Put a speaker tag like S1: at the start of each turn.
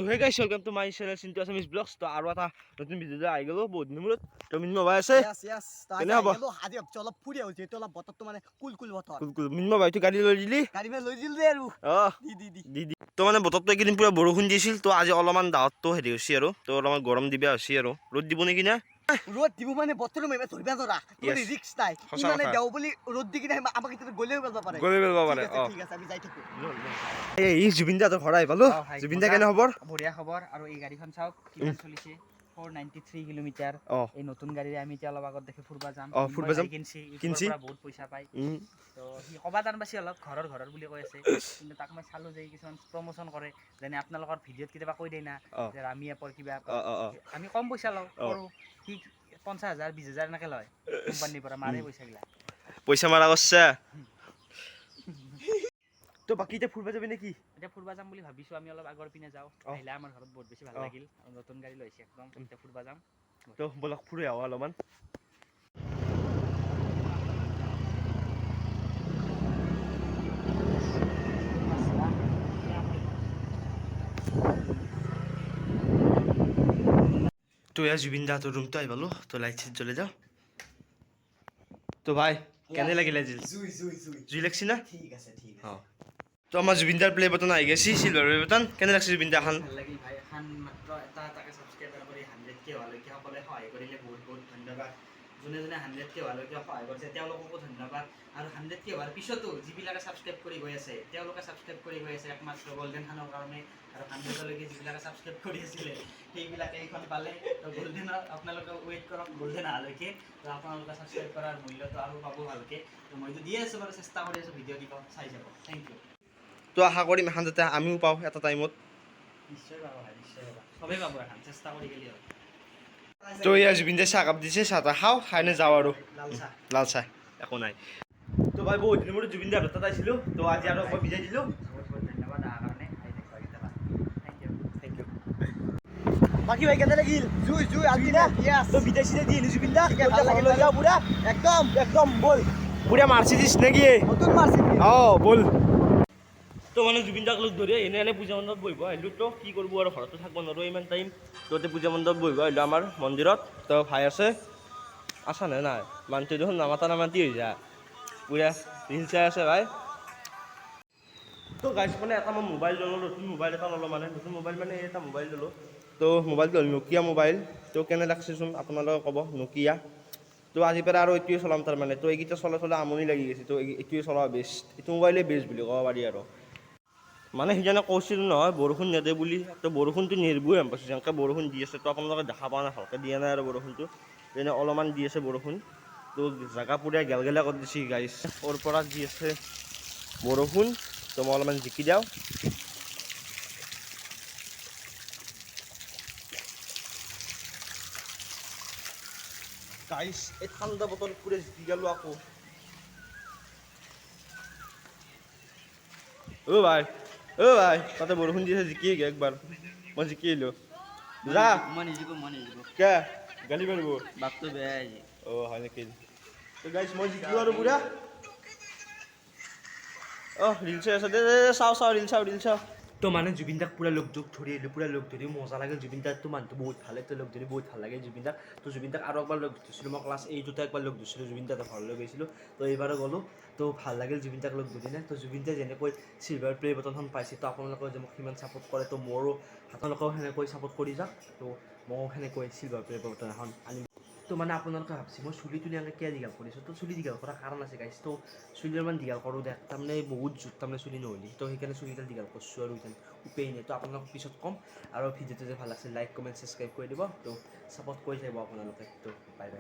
S1: তো hey guys welcome to my channel Chintu Assamese blogs. তো আৰু এটা নতুন ভিডিঅ আহি গ'লো বহুত দিনৰ মূৰত। তো মিন মোবাইল আছে
S2: yes তো
S1: কেনে হ'ব
S2: আজি অলপ ফুৰি আহিছে তো অলপ বতৰটো মানে কুল বতৰ
S1: কুল মিন মোবাইলটো গাড়ী লৈ দিলি
S2: গাড়ী মে লৈ দিল দে আৰু
S1: দি তো মানে বতৰটো এইকেইদিন পুৰা বৰষুণ দিছিল। তো আজি অলপমান ডাৱৰটো হেৰি হৈছে আৰু তো অলপমান গৰম দিবা হৈছে আৰু ৰ'দ দিব নেকি না
S2: ৰ'দ দিব মানে বতৰটো মেমে ধৰিবা নৰা মানে ৰিস্ক নাই ই মানে দেও বুলি ৰ'দ দি কিনে আমাক কিতে গলেও পেলবা পাৰে ঠিক আছে আমি যাই থাকো।
S1: এই জুবিন দাৰ ঘৰ আহি পালো। জুবিন দা কেনে খবৰ?
S3: বঢ়িয়া খবৰ। আৰু এই গাড়ীখন চাওক কিমান চলিছে 493 কিলোমিটাৰ। এই নতুন গাড়ীৰে আমি এতিয়া অলপ আগত দেখি ফুৰবা যাম কিনছি বহুত পইচা পায়। তো সি কবাত আনবাছি অলপ ঘৰৰ বুলি কৈ আছে, কিন্তু তাক মই চালো যে কিছুমান প্ৰমোচন কৰে, যেনে আপোনালোকৰ ভিডিঅ'ত কেতিয়াবা কৈ দেই না যে আমি এপৰ কিবা আমি কম পইচা লওঁ কৰো, সি 50,000 20,000 এনেকে লয় কোম্পানীৰ পৰা মাৰে
S1: পইচা মাৰা কৰছা। তো বাকি এতিয়া ফুৰবা যাবি নেকি?
S3: এতিয়া ফুৰবা যাম বুলি ভাবিছো। আমি অলপ আগৰ পিনে যাওঁ, আহিলে আমাৰ ঘৰত বহুত বেছি ভাল লাগিল আৰু নতুন গাড়ী লৈছে একদম। এতিয়া ফুৰবা যাম।
S1: তো বলক ফুৰি আহো অলপমান। তো ইয়াৰ জুবিন দা তোৰ ৰুমটো আহি পালো। তো লাইট চাইট জ্বলে যাও। তো ভাই কেনে লাগিল আজি? জুই লাগছি না?
S2: ঠিক আছে
S1: তো আমাৰ জুবিন দাৰ প্লে বটন আহি গৈছে, চিলভাৰ প্লে বটন। কেনে লাগছে জুবিন দা খান?
S3: ভাল লাগিল ভাই। এখন মাত্ৰ এটা সাবস্ক্ৰাইবাৰ কৰি 100K হোৱালৈকে সকলে সহায় কৰিলে বহুত ধন্যবাদ। যোনে 100K হোৱালৈকে সহায় কৰিছে তেওঁলোককো ধন্যবাদ। আৰু 100K হোৱাৰ পিছতো যিবিলাকে ছাবস্ক্ৰাইব কৰি গৈ আছে তেওঁলোকে ছাবস্ক্ৰাইব কৰি গৈ আছে একমাত্ৰ গোল্ডেন খানৰ কাৰণে। আৰু 100লৈকে যিবিলাকে ছাবস্ক্ৰাইব কৰি আছিলে সেইবিলাকে এইখন পালে। তো গোল্ডেনৰ আপোনালোকে ৱেইট কৰক গোল্ডেন অহালৈকে। তো আপোনালোকে ছাবস্ক্ৰাইব কৰাৰ মূল্যটো আৰু পাব ভালকৈ। তো মইতো দিয়ে আছোঁ বাৰু, চেষ্টা কৰি আছোঁ, ভিডিঅ' দিব চাই যাব। Thank you.
S1: তো আশা কৰিম এখন যাতে আমিও পাওঁ এটা টাইমত।
S3: নিশ্চয় পাব ভাই, নিশ্চয় পাব, সবেই পাব এখন, চেষ্টা কৰি গেলি হ'ল।
S1: তো ইয়াৰ জুবিন দাই চাহ কাপ দিছে, চাহ তাহ খাওঁ, খাইনে যাওঁ আৰু লাল চাহ একো নাই। তো ভাই বহুত দিনৰ মূৰত জুবিন দাৰ তাত আহিছিলোঁ। তো আজি আৰু মই বিদায় দিলোঁ।
S3: বহুত ধন্যবাদ অহাৰ কাৰণে। Thank you.
S2: বাকি ভাই কেনে লাগিল? জুই আজি না
S1: তো বিদায় চিদায় দিয়ে জুবিন দা
S2: ভাল লাগিল লৈ যাও পুৰা একদম বল
S1: পুৰা মাৰ্চিডিছ নেকি?
S2: নতুন মাৰ্চিডিছ
S1: বল। তো মানে জুবিন দাক লগ ধৰি এনে পূজা মণ্ডপত বহিব আহিলোঁ। তো কি কৰিব আৰু ঘৰতো থাকিব নোৱাৰোঁ ইমান টাইম। তো পূজা মণ্ডপত বহিব আহিলোঁ আমাৰ মন্দিৰত। তো ভাই আছে নে নাই? মানুহটো দেখোন নামাতি হৈ যা পুৰা ৰিল চাই আছে ভাই। তো গাইছ মানে এটা মই মোবাইল ল'লোঁ, নতুন মোবাইল এটা ল'লোঁ। নতুন মোবাইল মানে এটা মোবাইল ল'লোঁ। তো মোবাইলটো হ'ল নকিয়া মোবাইল। তো কেনে লাগছেচোন আপোনালোকে ক'ব। নকিয়া তো আজিৰ পৰা আৰু এইটোৱে চলাম তাৰমানে। তো এইকেইটা চলাই আমনি লাগি গৈছে। তো এইটোৱে চলোৱা বেষ্ট, এইটো মোবাইলেই বেষ্ট বুলি ক'ব পাৰি আৰু। মানে সিজানে কৈছিল নহয় বৰষুণ নেদে বুলি। তো বৰষুণটো নেৰিবই হেন পাইছোঁ, যেনেকৈ বৰষুণ দি আছে। তো আপোনালোকে দেখা পোৱা নাই, ভালকৈ দিয়া নাই আৰু বৰষুণটো, যেনে অলপমান দি আছে বৰষুণ। তো জেগা পুৰা গেলগেলা কৰি দিছে গাইছ। ওৰ পৰা দি আছে বৰষুণ। তো মই অলপমান জিকি দিওঁ। গাইছ এই ঠাণ্ডা বতৰত পুৰা জিকি গেলোঁ আকৌ। ভাই তাতে বৰষুণ দি আছে, জিকি একবাৰ মই জিকি আহিলোঁ। যা
S3: মই নিজিকো
S1: কে গালি পাৰিব
S3: বাপটো বেয়া আজি।
S1: হয় নেকি? তো গাইছ মই জিকিলোঁ আৰু পুৰা। ৰিল চাই আছে দে চাওঁ ৰিল চাওঁ। তো মানে জুবিন দাক পুৰা লগ ধৰি আহিলোঁ, পুৰা লগ ধৰি মজা লাগিল। জুবিন দাকটো মানুহটো বহুত ভালে, তো লগ ধৰি বহুত ভাল লাগে জুবিন দাক। তো জুবিন দাক আৰু একবাৰ লগ ধৰিছিলোঁ মই ক্লাছ 8তে একবাৰ লগ ধৰিছিলোঁ। জুবিন দাক ঘৰলৈ গৈছিলোঁ। তো এইবাৰো গ'লোঁ। তো ভাল লাগিল জুবিন দাক লগ ধৰি কিনে। তো জুবিন দাই যেনেকৈ চিলভাৰ প্লে বটনখন পাইছে, তো আপোনালোকেও যে মোক সিমান ছাপোৰ্ট কৰে, তো মোৰো আপোনালোকেও সেনেকৈ ছাপোৰ্ট কৰি যাওক। তো ময়ো সেনেকৈ চিলভাৰ প্লে বটন এখন আনিম। তো মানে আপোনালোকে ভাবছি মই চুলি তুলি এনেকৈ কিয় দীঘল কৰিছোঁ। তো চুলি দীঘল কৰাৰ কাৰণ আছে গাইছ। তো চুলি অলপমান দীঘল কৰোঁ দে, তাৰমানে বহুত জোত তাৰমানে চুলি নহ'লি। তো সেইকাৰণে চুলিডাল দীঘল কৰিছোঁ আৰু ইতেন উপায় নাই। তো আপোনালোকক পিছত ক'ম। আৰু ভিডিঅ'টো যে ভাল লাগিছে লাইক কমেণ্ট ছাবস্ক্ৰাইব কৰি দিব। তো ছাপোৰ্ট কৰি থাকিব আপোনালোকে। তো বাই বাই।